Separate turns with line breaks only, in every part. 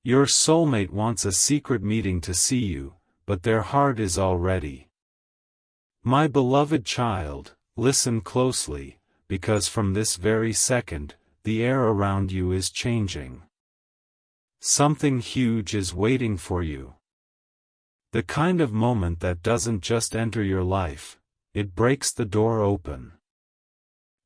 Your soulmate wants a secret meeting to see you, but their heart is all ready. My beloved child, listen closely, because from this very second, the air around you is changing. Something huge is waiting for you. The kind of moment that doesn't just enter your life, it breaks the door open.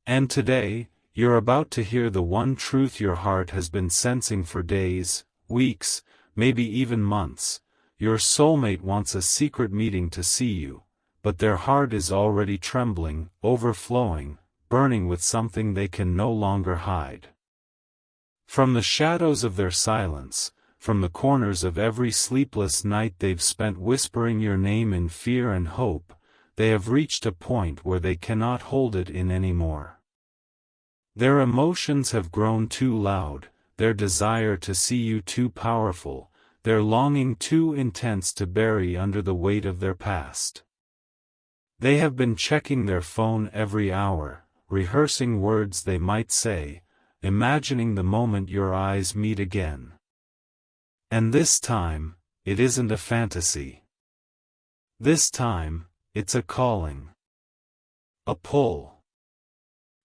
And today, you're about to hear the one truth your heart has been sensing for days, weeks, maybe even months. Your soulmate wants a secret meeting to see you, but their heart is already trembling, overflowing, burning with something they can no longer hide. From the shadows of their silence, from the corners of every sleepless night they've spent whispering your name in fear and hope, they have reached a point where they cannot hold it in anymore. Their emotions have grown too loud, their desire to see you too powerful, their longing too intense to bury under the weight of their past. They have been checking their phone every hour, rehearsing words they might say, imagining the moment your eyes meet again. And this time, it isn't a fantasy. This time, it's a calling. A pull.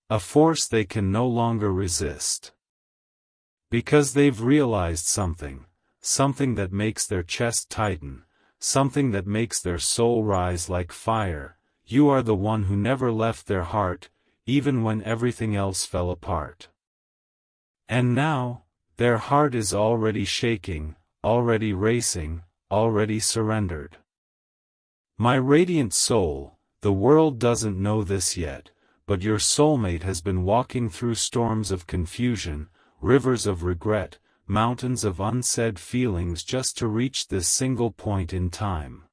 A force they can no longer resist. Because they've realized something that makes their chest tighten, something that makes their soul rise like fire. You are the one who never left their heart, even when everything else fell apart. And now, their heart is already shaking, already racing, already surrendered. My radiant soul, the world doesn't know this yet, but your soulmate has been walking through storms of confusion, rivers of regret, mountains of unsaid feelings just to reach this single point in time.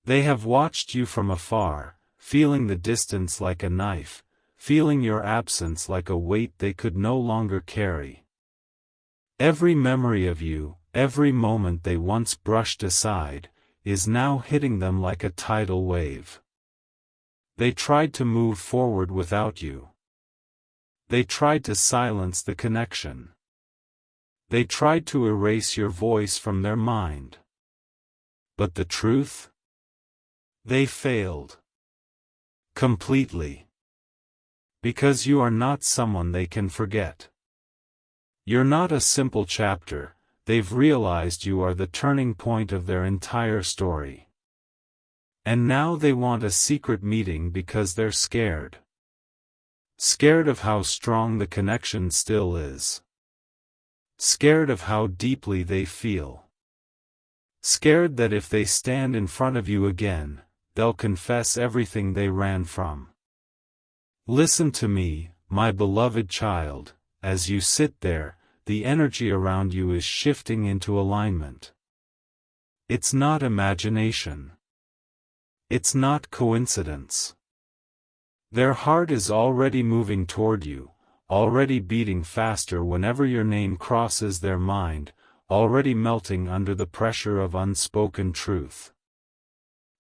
They have watched you from afar, feeling the distance like a knife, feeling your absence like a weight they could no longer carry. Every memory of you, every moment they once brushed aside, is now hitting them like a tidal wave. They tried to move forward without you. They tried to silence the connection. They tried to erase your voice from their mind. But the truth? They failed. Completely. Because you are not someone they can forget. You're not a simple chapter, they've realized you are the turning point of their entire story. And now they want a secret meeting because they're scared. Scared of how strong the connection still is. Scared of how deeply they feel. Scared that if they stand in front of you again, they'll confess everything they ran from. Listen to me, my beloved child, as you sit there, the energy around you is shifting into alignment. It's not imagination. It's not coincidence. Their heart is already moving toward you, already beating faster whenever your name crosses their mind, already melting under the pressure of unspoken truth.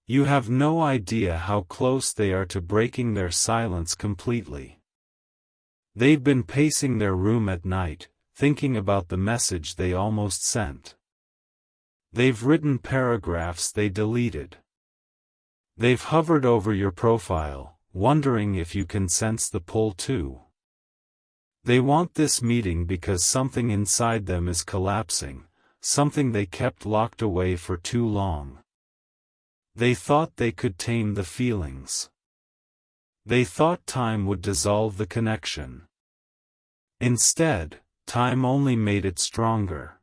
You have no idea how close they are to breaking their silence completely. They've been pacing their room at night, thinking about the message they almost sent. They've written paragraphs they deleted. They've hovered over your profile, wondering if you can sense the pull too. They want this meeting because something inside them is collapsing, something they kept locked away for too long. They thought they could tame the feelings. They thought time would dissolve the connection. Instead, time only made it stronger.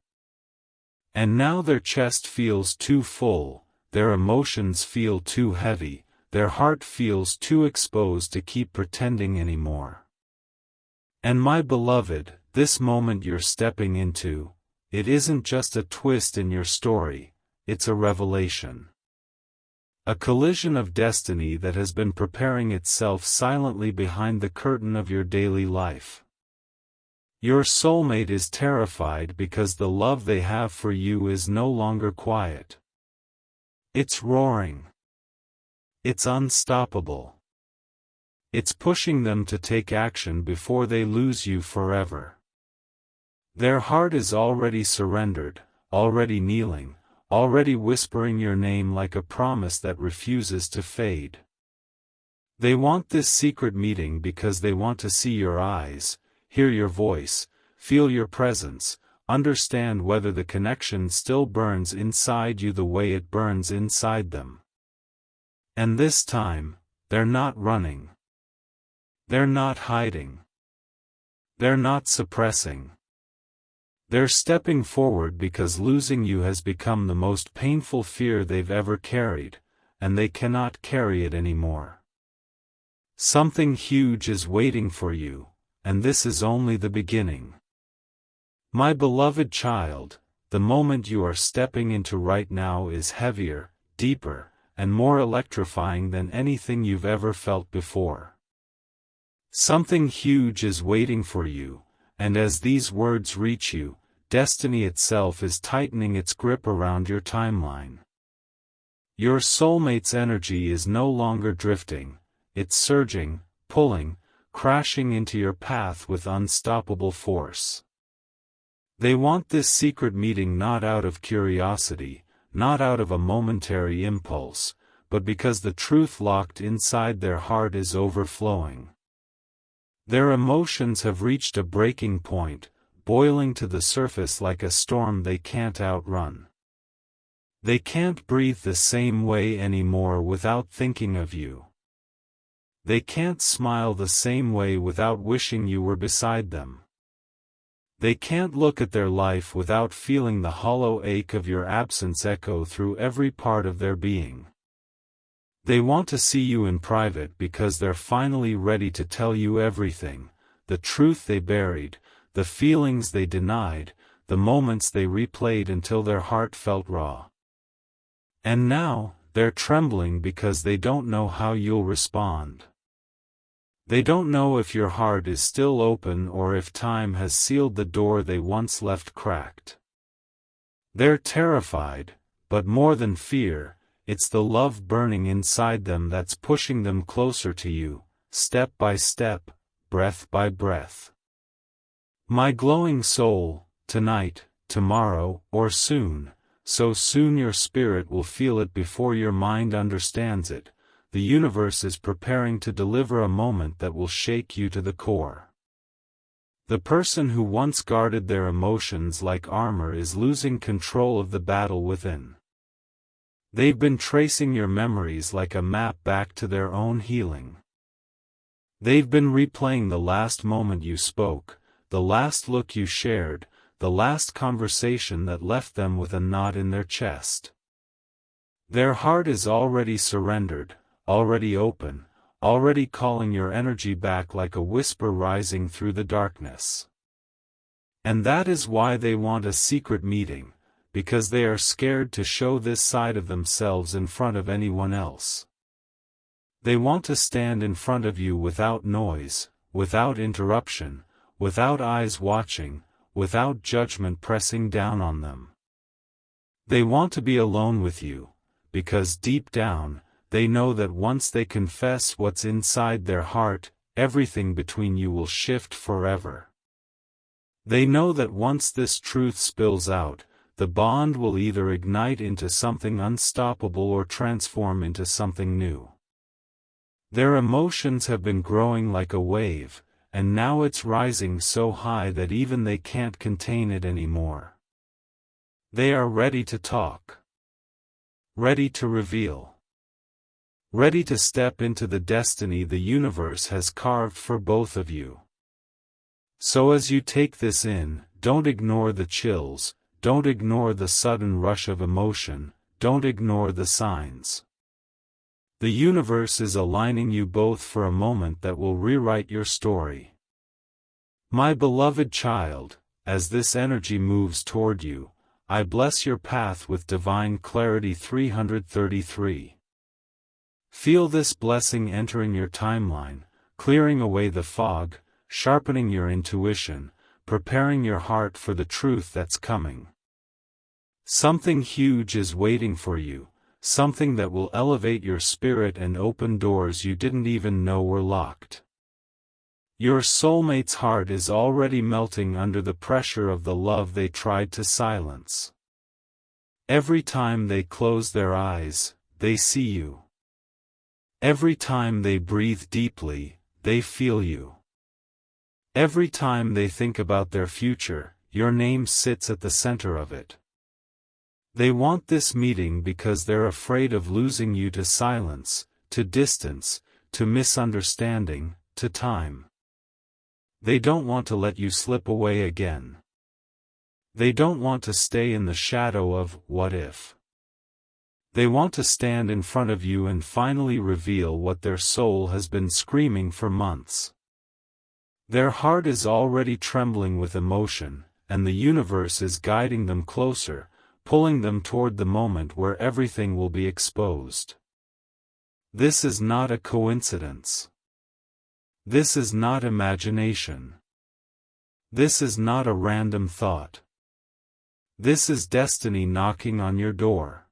And now their chest feels too full, their emotions feel too heavy, their heart feels too exposed to keep pretending anymore. And my beloved, this moment you're stepping into, it isn't just a twist in your story, it's a revelation. A collision of destiny that has been preparing itself silently behind the curtain of your daily life. Your soulmate is terrified because the love they have for you is no longer quiet. It's roaring. It's unstoppable. It's pushing them to take action before they lose you forever. Their heart is already surrendered, already kneeling, already whispering your name like a promise that refuses to fade. They want this secret meeting because they want to see your eyes, hear your voice, feel your presence, understand whether the connection still burns inside you the way it burns inside them. And this time, they're not running. They're not hiding. They're not suppressing. They're stepping forward because losing you has become the most painful fear they've ever carried, and they cannot carry it anymore. Something huge is waiting for you, and this is only the beginning. My beloved child, the moment you are stepping into right now is heavier, deeper, and more electrifying than anything you've ever felt before. Something huge is waiting for you, and as these words reach you, destiny itself is tightening its grip around your timeline. Your soulmate's energy is no longer drifting, it's surging, pulling, crashing into your path with unstoppable force. They want this secret meeting not out of curiosity, not out of a momentary impulse, but because the truth locked inside their heart is overflowing. Their emotions have reached a breaking point, boiling to the surface like a storm they can't outrun. They can't breathe the same way anymore without thinking of you. They can't smile the same way without wishing you were beside them. They can't look at their life without feeling the hollow ache of your absence echo through every part of their being. They want to see you in private because they're finally ready to tell you everything, the truth they buried, the feelings they denied, the moments they replayed until their heart felt raw. And now, they're trembling because they don't know how you'll respond. They don't know if your heart is still open or if time has sealed the door they once left cracked. They're terrified, but more than fear, it's the love burning inside them that's pushing them closer to you, step by step, breath by breath. My glowing soul, tonight, tomorrow, or soon, so soon your spirit will feel it before your mind understands it. The universe is preparing to deliver a moment that will shake you to the core. The person who once guarded their emotions like armor is losing control of the battle within. They've been tracing your memories like a map back to their own healing. They've been replaying the last moment you spoke, the last look you shared, the last conversation that left them with a knot in their chest. Their heart is already surrendered, already open, already calling your energy back like a whisper rising through the darkness. And that is why they want a secret meeting, because they are scared to show this side of themselves in front of anyone else. They want to stand in front of you without noise, without interruption, without eyes watching, without judgment pressing down on them. They want to be alone with you, because deep down, they know that once they confess what's inside their heart, everything between you will shift forever. They know that once this truth spills out, the bond will either ignite into something unstoppable or transform into something new. Their emotions have been growing like a wave, and now it's rising so high that even they can't contain it anymore. They are ready to talk. Ready to reveal. Ready to step into the destiny the universe has carved for both of you. So as you take this in, don't ignore the chills, don't ignore the sudden rush of emotion, don't ignore the signs. The universe is aligning you both for a moment that will rewrite your story. My beloved child, as this energy moves toward you, I bless your path with divine clarity 333. Feel this blessing entering your timeline, clearing away the fog, sharpening your intuition, preparing your heart for the truth that's coming. Something huge is waiting for you, something that will elevate your spirit and open doors you didn't even know were locked. Your soulmate's heart is already melting under the pressure of the love they tried to silence. Every time they close their eyes, they see you. Every time they breathe deeply, they feel you. Every time they think about their future, your name sits at the center of it. They want this meeting because they're afraid of losing you to silence, to distance, to misunderstanding, to time. They don't want to let you slip away again. They don't want to stay in the shadow of what if. They want to stand in front of you and finally reveal what their soul has been screaming for months. Their heart is already trembling with emotion, and the universe is guiding them closer, pulling them toward the moment where everything will be exposed. This is not a coincidence. This is not imagination. This is not a random thought. This is destiny knocking on your door.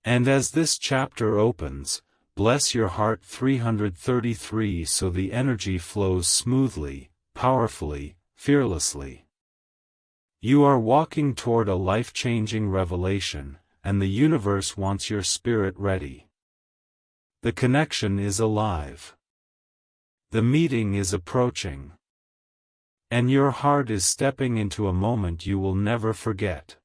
And as this chapter opens, bless your heart 333 so the energy flows smoothly, powerfully, fearlessly. You are walking toward a life-changing revelation, and the universe wants your spirit ready. The connection is alive. The meeting is approaching. And your heart is stepping into a moment you will never forget.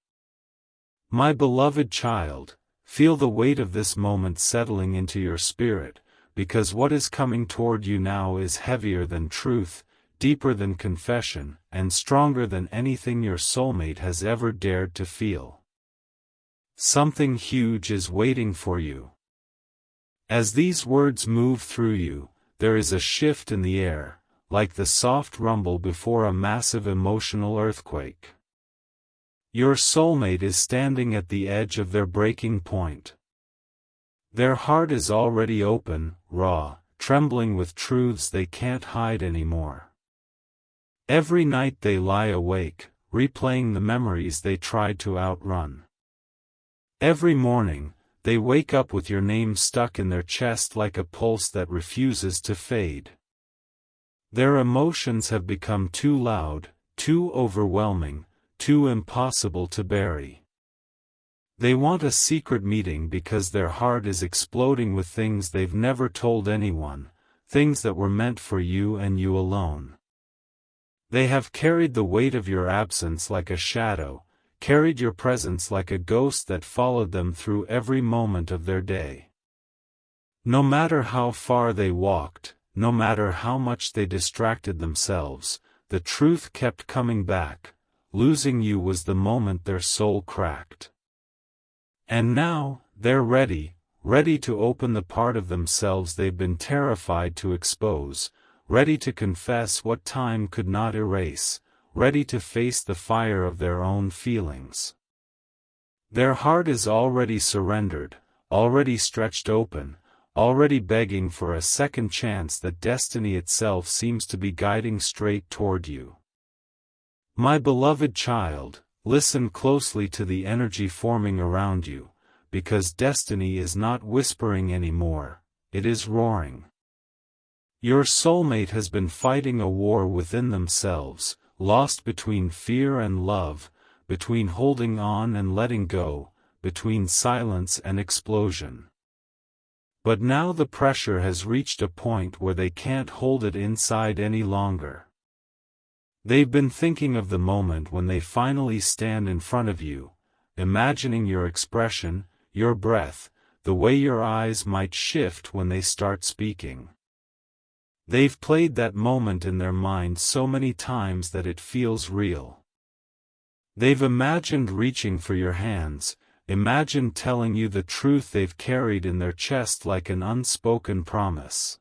My beloved child, feel the weight of this moment settling into your spirit, because what is coming toward you now is heavier than truth, deeper than confession, and stronger than anything your soulmate has ever dared to feel. Something huge is waiting for you. As these words move through you, there is a shift in the air, like the soft rumble before a massive emotional earthquake. Your soulmate is standing at the edge of their breaking point. Their heart is already open, raw, trembling with truths they can't hide anymore. Every night they lie awake, replaying the memories they tried to outrun. Every morning, they wake up with your name stuck in their chest like a pulse that refuses to fade. Their emotions have become too loud, too overwhelming, too impossible to bury. They want a secret meeting because their heart is exploding with things they've never told anyone, things that were meant for you and you alone. They have carried the weight of your absence like a shadow, carried your presence like a ghost that followed them through every moment of their day. No matter how far they walked, no matter how much they distracted themselves, the truth kept coming back. Losing you was the moment their soul cracked. And now, they're ready to open the part of themselves they've been terrified to expose, ready to confess what time could not erase, ready to face the fire of their own feelings. Their heart is already surrendered, already stretched open, already begging for a second chance that destiny itself seems to be guiding straight toward you. My beloved child, listen closely to the energy forming around you, because destiny is not whispering anymore, it is roaring. Your soulmate has been fighting a war within themselves, lost between fear and love, between holding on and letting go, between silence and explosion. But now the pressure has reached a point where they can't hold it inside any longer. They've been thinking of the moment when they finally stand in front of you, imagining your expression, your breath, the way your eyes might shift when they start speaking. They've played that moment in their mind so many times that it feels real. They've imagined reaching for your hands, imagined telling you the truth they've carried in their chest like an unspoken promise.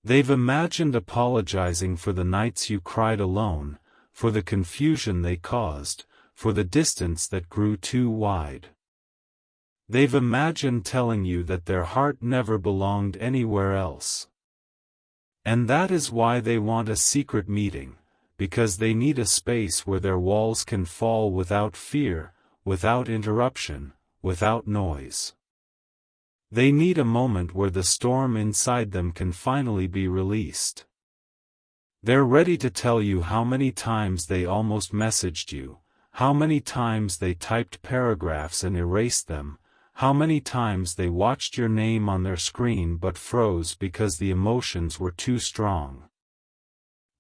They've imagined apologizing for the nights you cried alone, for the confusion they caused, for the distance that grew too wide. They've imagined telling you that their heart never belonged anywhere else. And that is why they want a secret meeting, because they need a space where their walls can fall without fear, without interruption, without noise. They need a moment where the storm inside them can finally be released. They're ready to tell you how many times they almost messaged you, how many times they typed paragraphs and erased them, how many times they watched your name on their screen but froze because the emotions were too strong.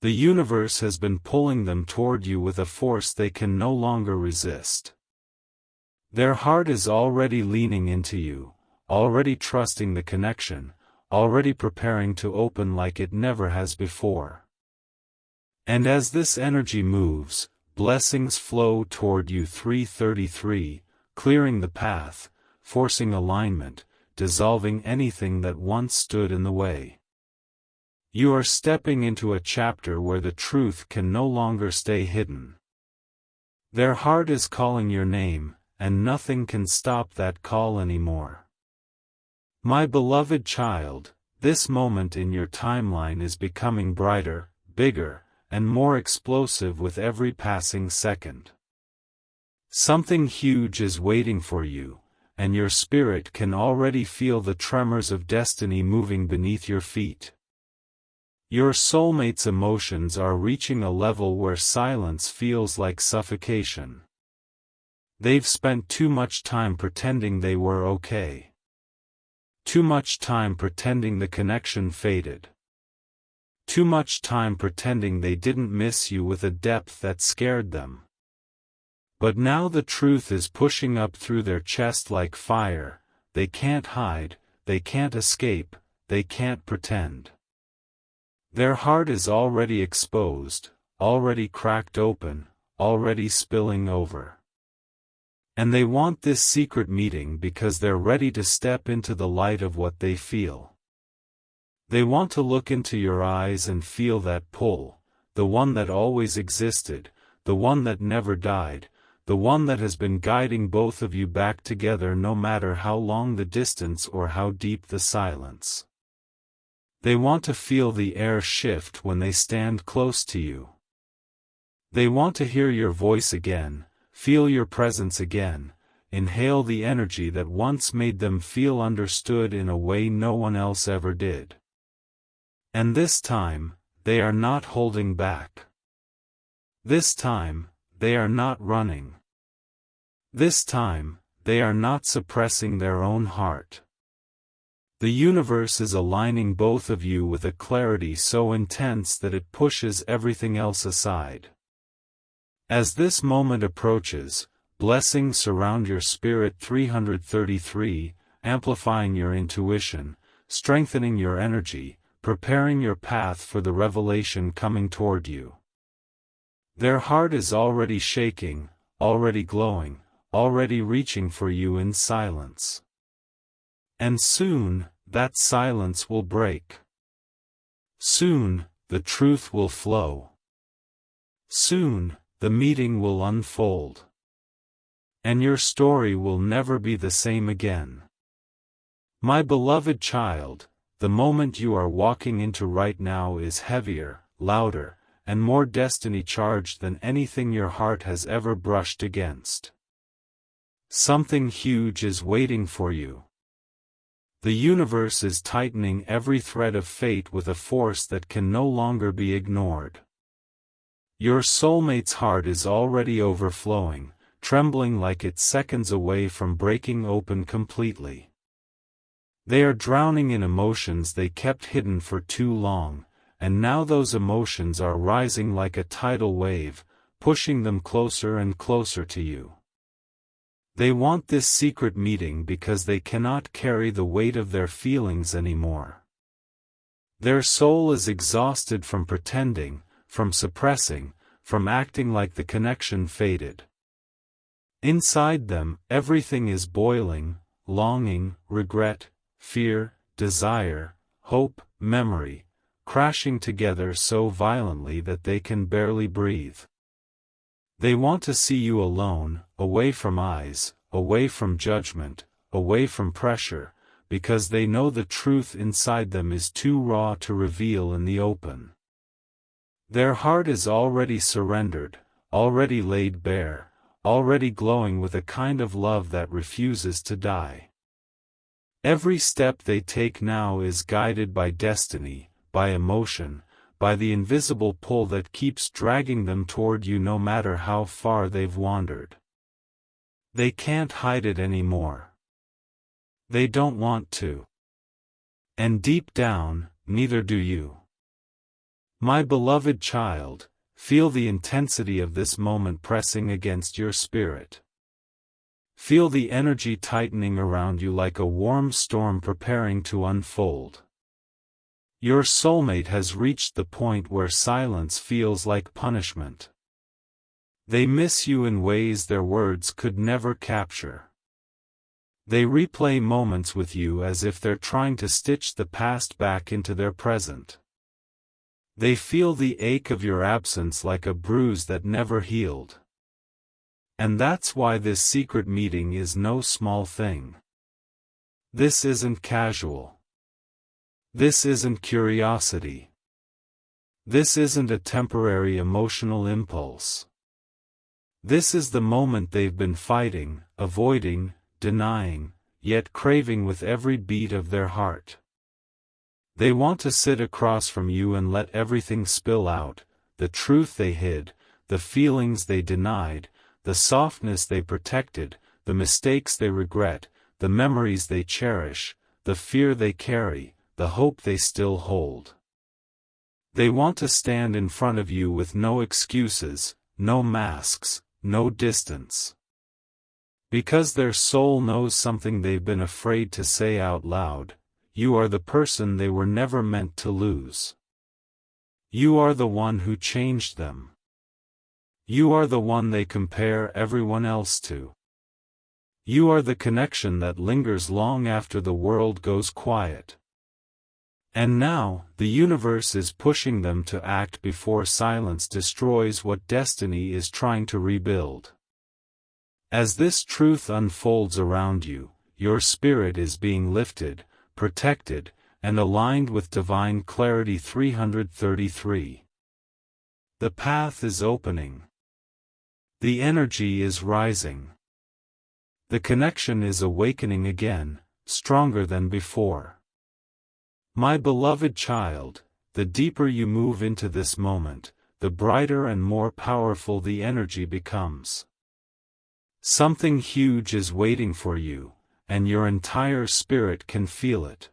The universe has been pulling them toward you with a force they can no longer resist. Their heart is already leaning into you, already trusting the connection, already preparing to open like it never has before. And as this energy moves, blessings flow toward you. 333, clearing the path, forcing alignment, dissolving anything that once stood in the way. You are stepping into a chapter where the truth can no longer stay hidden. Their heart is calling your name, and nothing can stop that call anymore. My beloved child, this moment in your timeline is becoming brighter, bigger, and more explosive with every passing second. Something huge is waiting for you, and your spirit can already feel the tremors of destiny moving beneath your feet. Your soulmate's emotions are reaching a level where silence feels like suffocation. They've spent too much time pretending they were okay. Too much time pretending the connection faded. Too much time pretending they didn't miss you with a depth that scared them. But now the truth is pushing up through their chest like fire. They can't hide, they can't escape, they can't pretend. Their heart is already exposed, already cracked open, already spilling over. And they want this secret meeting because they're ready to step into the light of what they feel. They want to look into your eyes and feel that pull, the one that always existed, the one that never died, the one that has been guiding both of you back together no matter how long the distance or how deep the silence. They want to feel the air shift when they stand close to you. They want to hear your voice again, feel your presence again, inhale the energy that once made them feel understood in a way no one else ever did. And this time, they are not holding back. This time, they are not running. This time, they are not suppressing their own heart. The universe is aligning both of you with a clarity so intense that it pushes everything else aside. As this moment approaches, blessings surround your spirit. 333, amplifying your intuition, strengthening your energy, preparing your path for the revelation coming toward you. Their heart is already shaking, already glowing, already reaching for you in silence. And soon, that silence will break. Soon, the truth will flow. Soon, the meeting will unfold. And your story will never be the same again. My beloved child, the moment you are walking into right now is heavier, louder, and more destiny-charged than anything your heart has ever brushed against. Something huge is waiting for you. The universe is tightening every thread of fate with a force that can no longer be ignored. Your soulmate's heart is already overflowing, trembling like it's seconds away from breaking open completely. They are drowning in emotions they kept hidden for too long, and now those emotions are rising like a tidal wave, pushing them closer and closer to you. They want this secret meeting because they cannot carry the weight of their feelings anymore. Their soul is exhausted from pretending, from suppressing, from acting like the connection faded. Inside them, everything is boiling: longing, regret, fear, desire, hope, memory, crashing together so violently that they can barely breathe. They want to see you alone, away from eyes, away from judgment, away from pressure, because they know the truth inside them is too raw to reveal in the open. Their heart is already surrendered, already laid bare, already glowing with a kind of love that refuses to die. Every step they take now is guided by destiny, by emotion, by the invisible pull that keeps dragging them toward you no matter how far they've wandered. They can't hide it anymore. They don't want to. And deep down, neither do you. My beloved child, feel the intensity of this moment pressing against your spirit. Feel the energy tightening around you like a warm storm preparing to unfold. Your soulmate has reached the point where silence feels like punishment. They miss you in ways their words could never capture. They replay moments with you as if they're trying to stitch the past back into their present. They feel the ache of your absence like a bruise that never healed. And that's why this secret meeting is no small thing. This isn't casual. This isn't curiosity. This isn't a temporary emotional impulse. This is the moment they've been fighting, avoiding, denying, yet craving with every beat of their heart. They want to sit across from you and let everything spill out, the truth they hid, the feelings they denied, the softness they protected, the mistakes they regret, the memories they cherish, the fear they carry, the hope they still hold. They want to stand in front of you with no excuses, no masks, no distance. Because their soul knows something they've been afraid to say out loud: you are the person they were never meant to lose. You are the one who changed them. You are the one they compare everyone else to. You are the connection that lingers long after the world goes quiet. And now, the universe is pushing them to act before silence destroys what destiny is trying to rebuild. As this truth unfolds around you, your spirit is being lifted, protected, and aligned with divine clarity 333. The path is opening. The energy is rising. The connection is awakening again, stronger than before. My beloved child, the deeper you move into this moment, the brighter and more powerful the energy becomes. Something huge is waiting for you, and your entire spirit can feel it.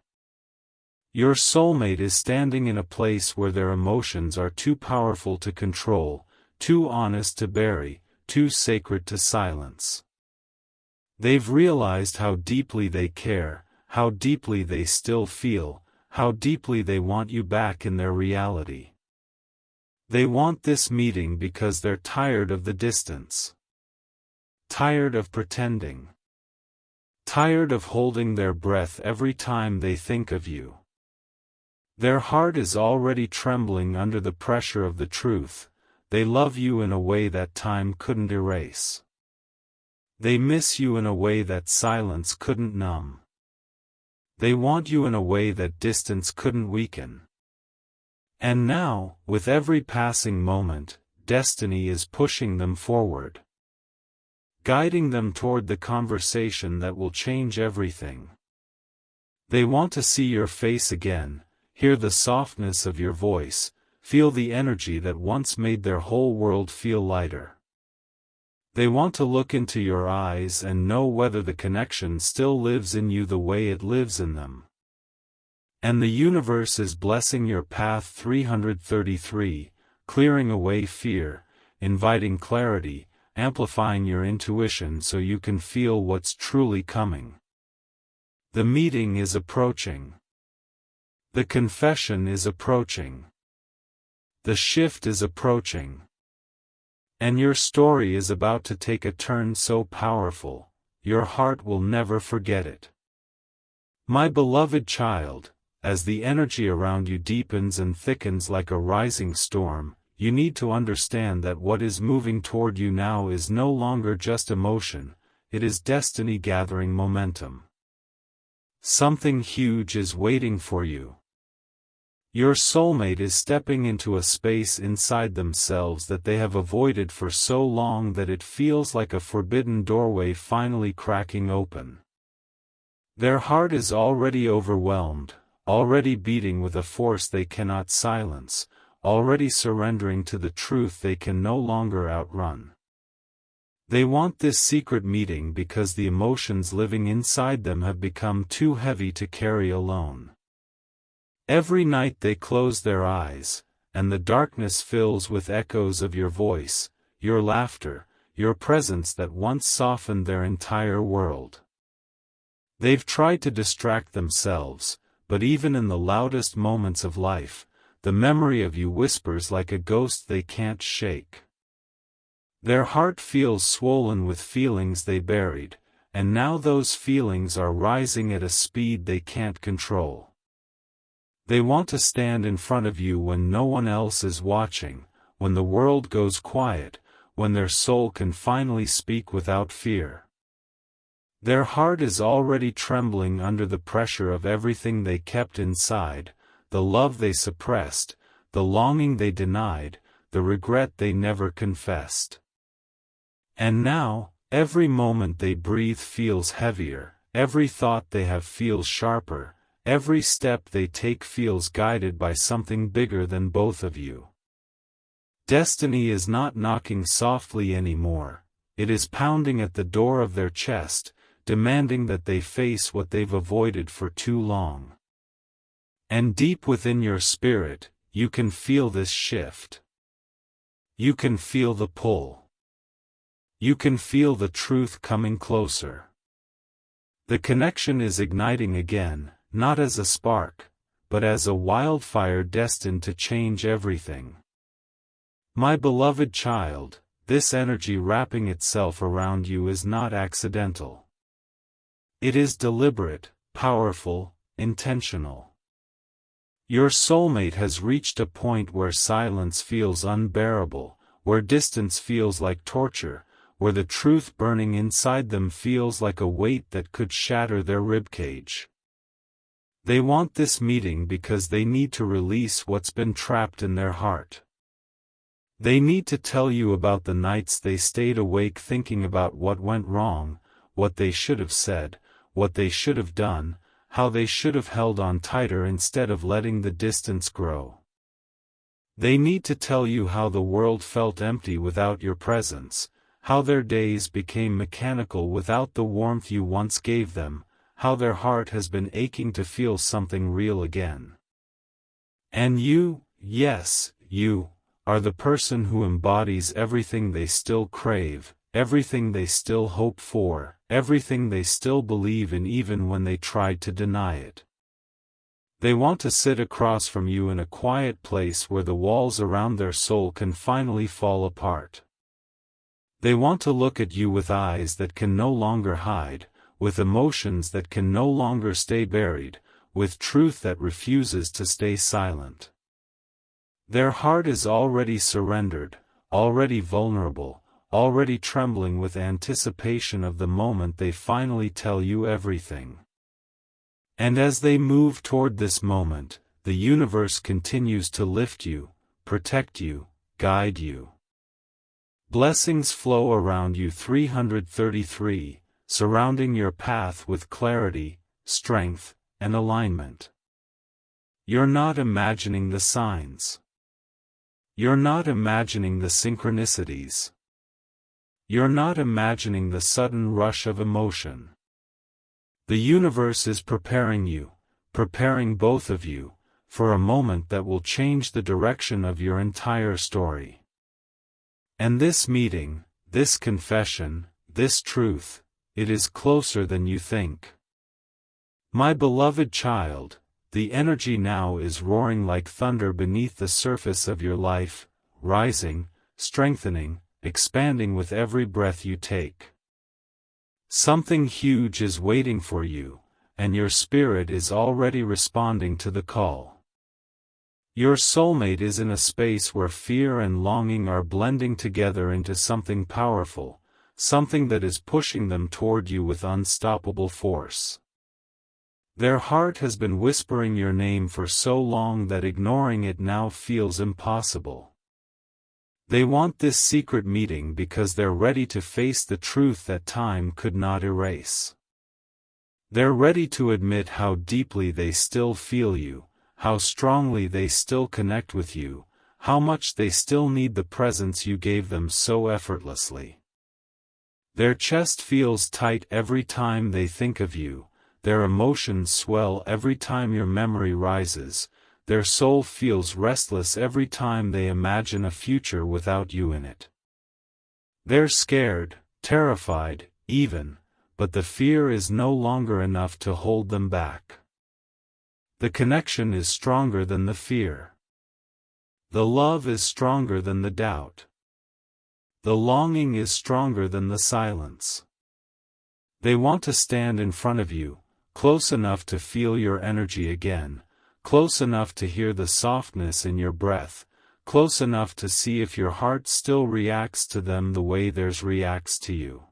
Your soulmate is standing in a place where their emotions are too powerful to control, too honest to bury, too sacred to silence. They've realized how deeply they care, how deeply they still feel, how deeply they want you back in their reality. They want this meeting because they're tired of the distance. Tired of pretending. Tired of holding their breath every time they think of you. Their heart is already trembling under the pressure of the truth: they love you in a way that time couldn't erase. They miss you in a way that silence couldn't numb. They want you in a way that distance couldn't weaken. And now, with every passing moment, destiny is pushing them forward. Guiding them toward the conversation that will change everything. They want to see your face again, hear the softness of your voice, feel the energy that once made their whole world feel lighter. They want to look into your eyes and know whether the connection still lives in you the way it lives in them. And the universe is blessing your path 333, clearing away fear, inviting clarity, amplifying your intuition so you can feel what's truly coming. The meeting is approaching. The confession is approaching. The shift is approaching. And your story is about to take a turn so powerful, your heart will never forget it. My beloved child, as the energy around you deepens and thickens like a rising storm, you need to understand that what is moving toward you now is no longer just emotion, it is destiny gathering momentum. Something huge is waiting for you. Your soulmate is stepping into a space inside themselves that they have avoided for so long that it feels like a forbidden doorway finally cracking open. Their heart is already overwhelmed, already beating with a force they cannot silence, already surrendering to the truth they can no longer outrun. They want this secret meeting because the emotions living inside them have become too heavy to carry alone. Every night they close their eyes, and the darkness fills with echoes of your voice, your laughter, your presence that once softened their entire world. They've tried to distract themselves, but even in the loudest moments of life, the memory of you whispers like a ghost they can't shake. Their heart feels swollen with feelings they buried, and now those feelings are rising at a speed they can't control. They want to stand in front of you when no one else is watching, when the world goes quiet, when their soul can finally speak without fear. Their heart is already trembling under the pressure of everything they kept inside, the love they suppressed, the longing they denied, the regret they never confessed. And now, every moment they breathe feels heavier, every thought they have feels sharper, every step they take feels guided by something bigger than both of you. Destiny is not knocking softly anymore, it is pounding at the door of their chest, demanding that they face what they've avoided for too long. And deep within your spirit, you can feel this shift. You can feel the pull. You can feel the truth coming closer. The connection is igniting again, not as a spark, but as a wildfire destined to change everything. My beloved child, this energy wrapping itself around you is not accidental. It is deliberate, powerful, intentional. Your soulmate has reached a point where silence feels unbearable, where distance feels like torture, where the truth burning inside them feels like a weight that could shatter their ribcage. They want this meeting because they need to release what's been trapped in their heart. They need to tell you about the nights they stayed awake thinking about what went wrong, what they should have said, what they should have done, how they should have held on tighter instead of letting the distance grow. They need to tell you how the world felt empty without your presence, how their days became mechanical without the warmth you once gave them, how their heart has been aching to feel something real again. And you, yes, you, are the person who embodies everything they still crave, everything they still hope for, everything they still believe in even when they tried to deny it. They want to sit across from you in a quiet place where the walls around their soul can finally fall apart. They want to look at you with eyes that can no longer hide, with emotions that can no longer stay buried, with truth that refuses to stay silent. Their heart is already surrendered, already vulnerable, already trembling with anticipation of the moment they finally tell you everything. And as they move toward this moment, the universe continues to lift you, protect you, guide you. Blessings flow around you 333, surrounding your path with clarity, strength, and alignment. You're not imagining the signs. You're not imagining the synchronicities. You're not imagining the sudden rush of emotion. The universe is preparing you, preparing both of you, for a moment that will change the direction of your entire story. And this meeting, this confession, this truth, it is closer than you think. My beloved child, the energy now is roaring like thunder beneath the surface of your life, rising, strengthening, expanding with every breath you take. Something huge is waiting for you, and your spirit is already responding to the call. Your soulmate is in a space where fear and longing are blending together into something powerful, something that is pushing them toward you with unstoppable force. Their heart has been whispering your name for so long that ignoring it now feels impossible. They want this secret meeting because they're ready to face the truth that time could not erase. They're ready to admit how deeply they still feel you, how strongly they still connect with you, how much they still need the presence you gave them so effortlessly. Their chest feels tight every time they think of you, their emotions swell every time your memory rises, their soul feels restless every time they imagine a future without you in it. They're scared, terrified, even, but the fear is no longer enough to hold them back. The connection is stronger than the fear. The love is stronger than the doubt. The longing is stronger than the silence. They want to stand in front of you, close enough to feel your energy again, close enough to hear the softness in your breath, close enough to see if your heart still reacts to them the way theirs reacts to you.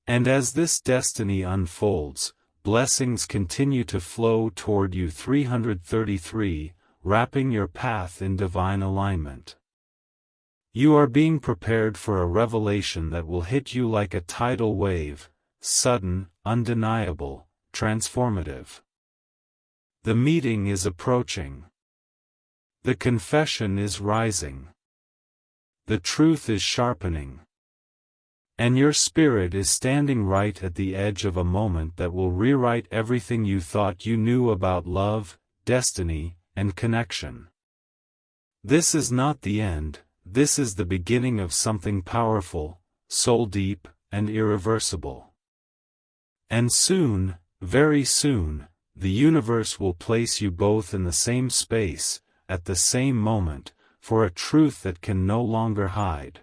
And as this destiny unfolds, blessings continue to flow toward you 333, wrapping your path in divine alignment. You are being prepared for a revelation that will hit you like a tidal wave, sudden, undeniable, transformative. The meeting is approaching. The confession is rising. The truth is sharpening. And your spirit is standing right at the edge of a moment that will rewrite everything you thought you knew about love, destiny, and connection. This is not the end, this is the beginning of something powerful, soul-deep, and irreversible. And soon, very soon, the universe will place you both in the same space, at the same moment, for a truth that can no longer hide.